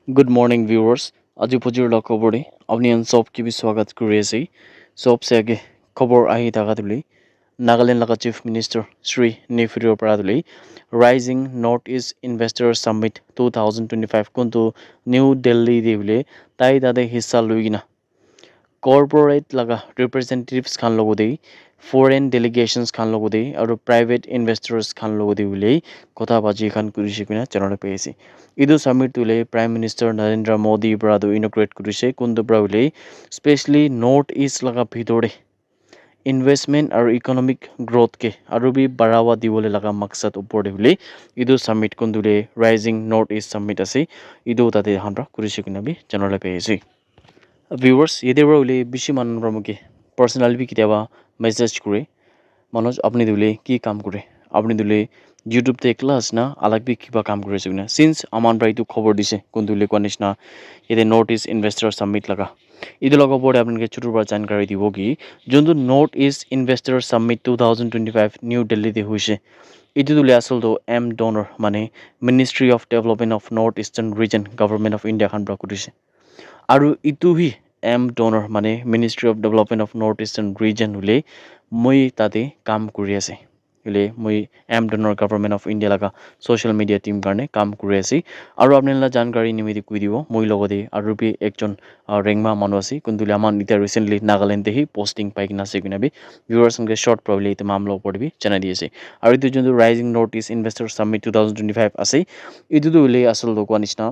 Good morning, viewers. আজি পজিৰ লগ খবৰে আপুনি সব কি বি স্বাগত কৰি আছে সবসে আগে খবৰ আহি থাকা তুলি নাগালেণ্ড লগা চিফ মিনিষ্টাৰ শ্ৰী নেফিৰৰ পৰা তুলি rising north east investor summit 2025 কোনটো নিউ দিল্লী দি বোলে তাই তাতে হিস্সা লৈ কিনা কৰ্পৰেট লগা ৰিপ্ৰেজেণ্টেটিভছ খান লগতে ফৰেন ডেলিগেশ্যনছ খান লগতে আৰু প্ৰাইভেট ইনভেষ্টৰ্ছ খান লগতে বোলে কথা বাজি খান কৰিছে কিনা চেনেলে পাইছে ইদু সামিট তুলে প্ৰাইম মিনিষ্টাৰ নৰেন্দ্ৰ মোদী পৰা ইনগ্ৰেট কৰিছে কোনটো পৰা বোলে স্পেচিয়েলি নৰ্থ ইষ্ট লগা ভিতৰে ইনভেষ্টমেণ্ট আৰু ইকনমিক গ্ৰথকে আৰু বি বাঢ়াৱা দিবলৈ লগা মাকসাদ ওপৰতে বোলে ইদু সামিট কোনটোলে ৰাইজিং নৰ্থ ইষ্ট সামিট আছে ইদু তাতে হানৰা কৰিছে কিনা বি চেনেলে পাইছে ভিউৱাৰ্ছ ইয়াতে পৰা বোলে বেছি মানুহৰ মুখে পাৰ্চনেলি বি কেতিয়াবা মেছেজ কৰে মানুহ আপুনি দিলে কি কাম কৰে আপুনি দিলে ইউটিউবতে ক্লাছ না আলাগ বি কিবা কাম কৰিছে কিনা সিন্স আমাৰ পৰা এইটো খবৰ দিছে কোনটো কোৱা নিচিনা ইয়াতে নৰ্থ ইষ্ট ইনভেষ্টৰ সামিট লগা এইটো লগৰ ওপৰতে আপোনালোকে ছোটোৰ পৰা জানকাৰী দিব কি যোনটো north east investor summit 2025 new দিল্লীতে হৈছে এইটো তুলি আচলতে এম ডনৰ মানে ministry of development of north eastern region government of India খান পৰা কৰিছে আৰু ইটোহি এম ডনৰ মানে ministry of development of north eastern region হ'লে মই তাতে কাম কৰি আছে হ'লে মই এম ডনৰ গভৰ্ণমেণ্ট অফ ইণ্ডিয়া লগা ছ'চিয়েল মিডিয়া টিম কাৰণে কাম কৰি আছে আৰু আপোনালোকে জানকাৰী নিমিত্তে কৈ দিব মই লগতে আৰু বি একজন ৰেংমা মানুহ আছে কোনটোলে আমাৰ এতিয়া ৰিচেণ্টলি নাগালেণ্ডেহি পষ্টিং পাই কিনা আছে কিনা বি ভিউৱাৰ্ছ সংগে শ্বৰ্ট প্ৰব্লি এইটো মামলা ওপৰত বি জনাই দি আছে আৰু এইটো যোনটো rising north east investor summit 2025 আছে এইটোতো হ'লে আচলতে কোৱা নিচিনা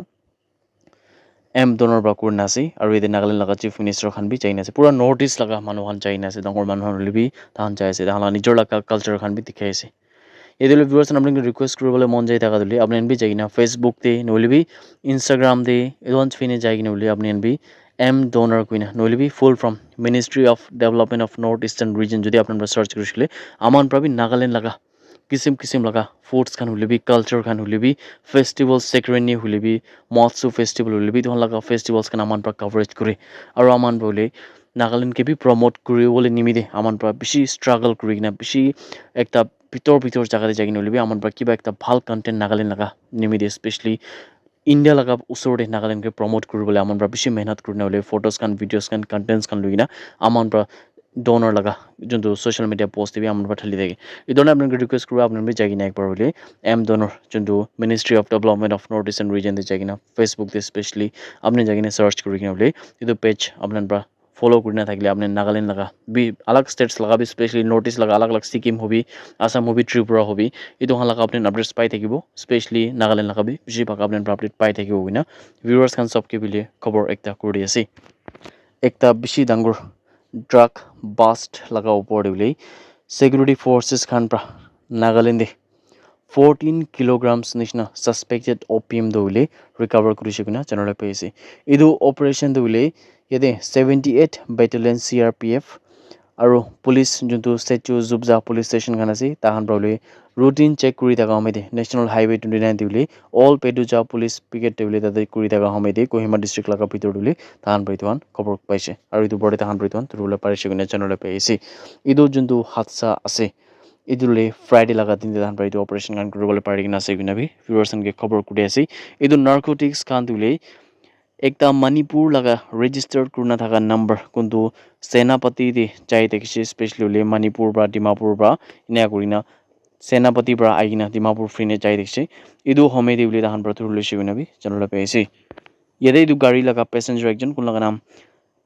এম ডনৰ পৰা কৰি নাছে আৰু এতিয়া নাগালেণ্ড লগা চিফ মিনিষ্টাৰ খান বি যাই নাছে পুৰা নৰ্থ ইষ্ট লগা মানুহ খান যাই নাছে ডাঙৰ মানুহ হ'লে বি তাহান যাই আছে তাহান নিজৰ লগা কালচাৰ খান বি দেখাই আছে এইদৰে ভিউৱাৰ্ছ আপোনালোকে ৰিকুৱেষ্ট কৰিবলৈ মন যায় থকা দিলে আপুনি বি যাই কিনা ফেচবুকতে নহ'লে বি ইনষ্টাগ্ৰামতে এডভান্স ফিনে যাই কিনে বুলি আপুনি বি এম ডনৰ কুইনা নহ'লে বি full form ministry of development of north eastern region যদি আপোনাৰ চাৰ্চ কৰিছিলে আমাৰ পৰা বি নাগালেণ্ড লগা কিচিম লগা ফুডছ খান হ'লে বি কালচাৰ খান হ'লে বি ফেষ্টিভেল চেক্ৰেনি হ'লে বি মৎসু ফেষ্টিভেল হ'লে বি তোমালোকে ফেষ্টিভেলছ খান আমাৰ পৰা কভাৰেজ কৰে আৰু আমাৰ বোলে নাগালেণ্ডকে বি প্ৰমোট কৰিবলৈ নিমিতে আমাৰ পৰা বেছি ষ্ট্ৰাগল কৰি কিনে বেছি একটা ভিতৰ জাগাতে যাই কিনে হ'লে বি আমাৰ পৰা কিবা একটা ভাল কণ্টেণ্ট নাগালেণ্ড লগা নিমিতে স্পেচিয়েলি ইণ্ডিয়া লগা ওচৰতে নাগালেণ্ডকে প্ৰমোট কৰিবলৈ আমাৰ পৰা বেছি মেহনত কৰি নহ'লে ফটোজ খান ভিডিঅ'জ খান কণ্টেণ্টছ খান লৈ কিনে আমাৰ পৰা ডনৰ লগা যোনটো ছ'চিয়েল মিডিয়া পষ্ট দিবি আমাৰ পৰা ঠালি থাকে এই ধৰণে আপোনালোকে ৰিকুৱেষ্ট কৰিব আপোনালোকে যাই কিনে একবাৰ হ'লে এম ডনৰ যোনটো ministry of development of north eastern ৰিজনতে যাই কিনে ফেচবুকতে স্পেচিয়েলি আপুনি যাই কিনে চাৰ্চ কৰি কিনে হ'লে এইটো পেজ আপোনাৰ পৰা ফ'ল' কৰি নাথাকিলে আপুনি নাগালেণ্ড লগা বি আলাগ ষ্টেটছ লগা বি স্পেচিয়েলি নৰ্থ ইষ্ট লগা আলাগ ছিকিম হবি আসাম হবি ত্ৰিপুৰা হবি এইটো লগা আপুনি আপডেটছ পাই থাকিব স্পেচিয়েলি নাগালেণ্ড লগা বি বেছিভাগ আপোনাৰ পৰা আপডেট পাই থাকিব কিনা ভিউৱাৰ্ছ খান চবকে বুলি খবৰ একটা কৰি আছে একটা বেছি ডাঙৰ ড্ৰাগ বাষ্ট লগা ওপৰতে বুলি ছিকিউৰিটি ফ'ৰ্চেছ খান পৰা নাগালেণ্ডে 14 kilograms নিচিনা সাসপেক্টেড অপিয়াম দৌলে ৰিকভাৰ কৰিছে কিনা জনালে পাইছে এইটো অপাৰেশ্যন দৌলে ইয়াতে 78 বেটেলিয়ন CRPF আৰু পুলিচ যোনটো ষ্টেচু জুবজা পুলিচ ষ্টেচন খান আছে তাহান পৰা ৰুটিন চেক কৰি থকা সময়তে নেশ্যনেল হাইৱে 29 দিলে অল পেডুজা পুলিচ পিকেট টেবুলে তাতে কৰি থকা সময়তে কোহিমা ডিষ্ট্ৰিক্ট লগা ভিতৰ দিলে তাহান পৰা খবৰ পাইছে আৰু এইটো বৰতে তাহান পৰা ধৰিবলৈ পাৰিছে কিনা জনালে পাইছে এইটো যোনটো হাদসা আছে ইদুলে ফ্ৰাইডে লগা দিন তাহান পৰা এইটো অপাৰেশ্যন কান কৰিবলৈ পাৰি কিনা আছে কিনা বি ভিউৱাৰ্ছনকে খবৰ কৰি আছে এইটো নাৰ্কোটিক্স কান দিলে একটা মণিপুৰ লগা ৰেজিষ্টাৰ্ড কৰি নাথাকা নাম্বাৰ কোনটো সেনাপতি দি যাই দেখিছে স্পেচিয়েলি মণিপুৰ পৰা ডিমাপুৰ পৰা এনে কৰি না সেনাপতিৰ পৰা আহি কিনা ডিমাপুৰ ফ্ৰীনে যাই দেখিছে এইটো সময় দি বুলি তাহান পৰা ধৰি লৈছে কিনা বি জানিবলৈ পাইছে ইয়াতে এইটো গাড়ী লগা পেচেঞ্জাৰ একজন কোন লগা নাম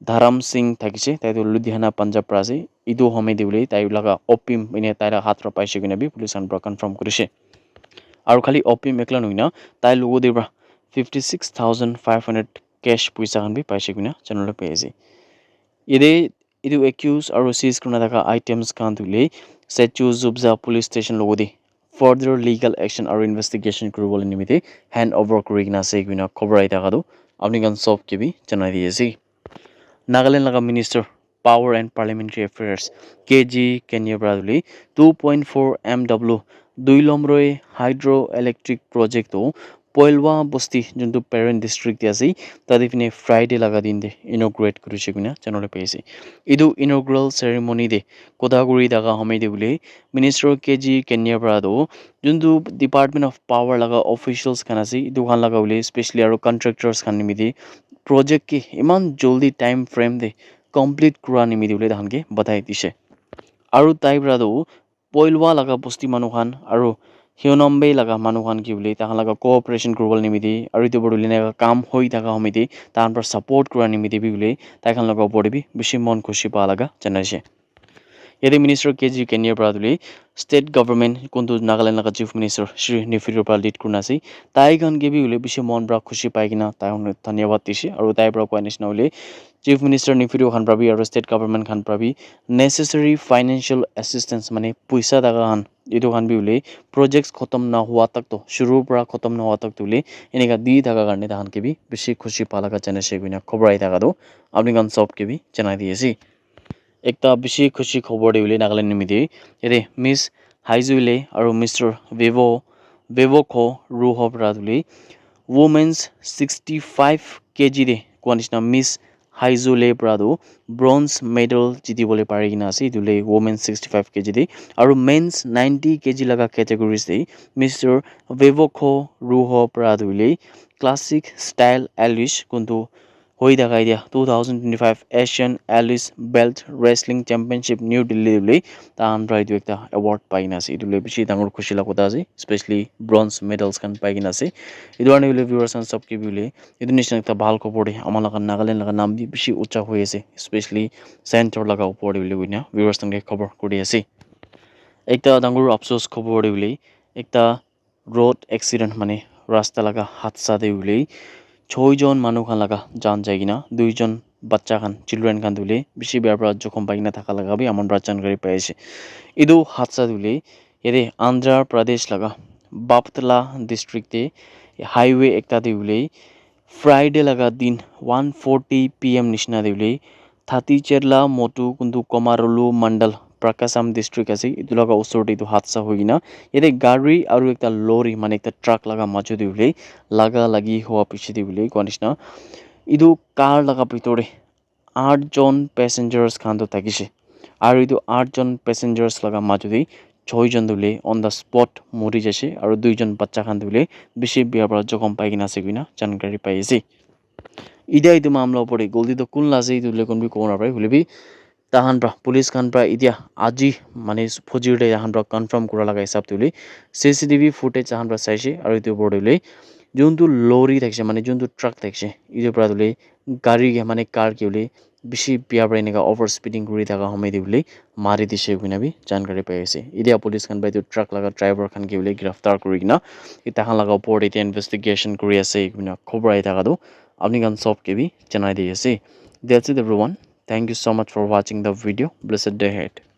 ধাৰাম সিং থাকিছে তাইতো লুধিয়ানা পাঞ্জাব পৰা আছে এইটো সময় দি বুলি তাই লগা অপিম এনে তাইৰ হাতৰ পাইছে কিনা বি পুলিচ পৰা কনফাৰ্ম কৰিছে আৰু খালি অপিম একলা নহয় না তাই লগতে পৰা 56,500 কেছ পইচা খান বি পাইছে কিনা জানিবলৈ পাইছে ইয়াতে এইটো একিউজ আৰু চিজ কৰি থকা আইটেমছ খান তুলি ষ্টেচু জুবজা পুলিচ ষ্টেচন লগতে ফাৰ্ডাৰ লিগেল একশ্যন আৰু ইনভেষ্টিগেশ্যন কৰিবলৈ নিমিত্তে হেণ্ড অভাৰ কৰি কিনা আছে কিনা খবৰ আহি থকাটো আপুনি কান চব কিবি জনাই দি আছে নাগালেণ্ড লগা minister power and parliamentary affairs KG কেনিয়াৰ পৰা তুলি 2.4 MW 2 নম্বৰই হাইড্ৰ' ইলেক্ট্ৰিক প্ৰজেক্টটো পইলৱা বস্তি যোনটো পেৰেণ্ট ডিষ্ট্ৰিক্ট আছে তাতে পিনে ফ্ৰাইডে লগা দিন দে ইনগ্ৰেট কৰিছে কিনা জানলৈ পাইছে এইটো ইনগ্ৰেল চেৰেমনি দে কোদাগুৰি দাগা সময় দে বুলি মিনিষ্টাৰ কেজি কেনিয়াৰ পৰা যোনটো ডিপাৰ্টমেণ্ট অফ পাৱাৰ লগা অফিচিয়েলছ খান আছে এইটো খান লগা বুলি স্পেচিয়েলি আৰু কণ্ট্ৰেক্টাৰ্ছ খান নিমিতি প্ৰজেক্ট কি ইমান জলদি টাইম ফ্ৰেম দে কমপ্লিট কৰা নিমিতি বুলি তাহানকে বধাই দিছে আৰু তাই পৰাতো পইলৱা লগা বস্তি মানুহখান আৰু হিয়নম্বেই লগা মানুহখান কি বুলি তাহান লগা কোঅপাৰেশ্যন কৰিবলৈ নিমিতি আৰু এইটো বদলি কাম হৈ থকা সমিতি তাহান পৰা ছাপৰ্ট কৰা নিমিতি বুলি তাইখান লগা ওপৰত বেছি মন খুচি পোৱা লগা জনাইছে ইয়াতে মিনিষ্টাৰ কেজি কেনিয়াৰ পৰা তুলি ষ্টেট গভৰ্ণমেণ্ট কোনটো নাগালেণ্ড লগা চিফ মিনিষ্টাৰ শ্ৰী নিফিৰৰ পৰা লিড কৰি আছে তাই গান গেবি বুলি বেছি মন পৰা খুচি পাই কিনা তাই ধন্যবাদ দিছে আৰু তাইৰ পৰা কোৱা নিচিনা বুলি চিফ মিনিষ্টাৰ নিফিৰো খান পাবি আৰু ষ্টেট গভৰ্ণমেণ্ট খান পাবি নেচেচাৰী ফাইনেন্সিয়েল এছিষ্টেঞ্চ মানে পইচা দাগা খান এইটো খান বি বুলি প্ৰজেক্ট খতম নোহোৱা তাকতো শুৰুৰ পৰা খতম নোহোৱা তাক তুলি এনেকা দি থকা কাৰণে তাহান কেবি বেছি খুচি পালাকা জানাইছে কিনা খবৰ আহি থাকাটো আপুনি গান চব কেবি জনাই দিয়েছি একটা বেছি খুচি খবৰ দি বুলি নাগালেণ্ড নিমিতি ইয়াতে মিছ হাইজুইলে আৰু মিষ্টাৰ বেব'খ ৰুহ পৰা তুলি ওমেন্স 65 kg দে কোৱা নিচিনা মিছ হাইজুলে পৰাটো ব্ৰঞ্জ মেডেল জিতিবলৈ পাৰি কিনা আছে এইটোলে ওমেন্স 65 kg দে আৰু মেন্স 90 kg লগা কেটেগৰিজ দে মিষ্টাৰ বেব'খ ৰুহ পৰা তুলি ক্লাছিক ষ্টাইল এলিছ কোনটো হৈ থকা এতিয়া 2025 Asian Alysh belt wrestling championship New Delhi বুলি তাহান পৰা এইটো একটা এৱাৰ্ড পাই কিনা আছে এইটো বেছি ডাঙৰ খুচি লগা কথা আছে স্পেচিয়েলি ব্ৰঞ্জ মেডেলছ খান পাই কিনা আছে এইটো কাৰণে বোলে ভিউৱাৰ্ছ চব কি বোলে এইটো নিচিনা একটা ভাল খবৰ দে আমাৰ লগা নাগালেণ্ড লগা নাম দি বেছি উচ্চা হৈ আছে স্পেচিয়েলি চেণ্টাৰ লগা ওপৰত বুলি কৈ ভিউৱাৰ্ছ তেনেকৈ খবৰ কৰি আছে একটা ডাঙৰ আফচোচ খবৰ দি বুলি একটা ৰোড এক্সিডেণ্ট মানে ৰাস্তা লগা হাদসা দি বুলি 6জন মানুহ খান লগা জান যায় কিনা 2জন বাচ্চা খান চিলড্ৰেন খান দিলে বেছি বেয়াৰ পৰা জখম পাই কিনা থাকা লগা বি আমাৰ পৰা জানকাৰী পাই আছে এইটো হাদসা দিলে ইয়াতে আন্ধ্ৰ প্ৰদেশ লগা বাপতলা ডিষ্ট্ৰিক্টে হাইৱে একটা দিলে ফ্ৰাইডে লগা দিন 1:40 PM নিচিনা দিলে থাতিচেৰলা মটু কোনটো কমাৰলু মণ্ডল প্ৰকাশাম ডিষ্ট্ৰিক্ট আছে এইটো লগা ওচৰতে এইটো হাদসা হৈ কিনা ইয়াতে গাড়ী আৰু একটা লৰি মানে একটা ট্ৰাক লগা মাজত দিলে লাগা লাগি হোৱা পিছতে বুলি কোৱা নিচিনা এইটো কাৰ লগা ভিতৰে 8জন পেছেঞ্জাৰ্ছ খানটো থাকিছে আৰু এইটো 8জন পেছেঞ্জাৰ্ছ লগা মাজতে 6জন দিলে অন দ্য স্পট মৰি যাইছে আৰু 2জন বাচ্চা খান দিলে বেছি বিয়াৰ পৰা জখম পাই কিনা আছে কিনা জানকাৰী পাই আছে এতিয়া এইটো মামলা ওপৰত গলতিটো কোন লাজে এইটো কোনবি ক'ব নাপাৰে বুলিবি তাহান পৰা পুলিচ খান পৰা এতিয়া আজি মানে ফজিৰতে তাহান পৰা কনফাৰ্ম কৰা লগা হিচাপ তুলি CCTV ফুটেজ তাহান পৰা চাইছে আৰু এইটো ওপৰত তুলি যোনটো লৰি থাকিছে মানে যোনটো ট্ৰাক থাকিছে এইটোৰ পৰা তুলি গাড়ী মানে কাৰ কি বুলি বেছি বিয়াৰ পৰা এনেকুৱা অভাৰ স্পিডিং কৰি থকা সময় দি বুলি মাৰি দিছে কিনাবি জানকাৰী পাই আছে এতিয়া পুলিচ খান বা এইটো ট্ৰাক লগা ড্ৰাইভাৰ খান কি বুলি গ্ৰেফতাৰ কৰি কিনা তাহান লগা ওপৰত এতিয়া ইনভেষ্টিগেশ্যন কৰি আছে খবৰ আহি থকাটো আপনি গান সব কেবি জনাই দি আছে That's it everyone. Thank you so much for watching the video. Blessed day ahead.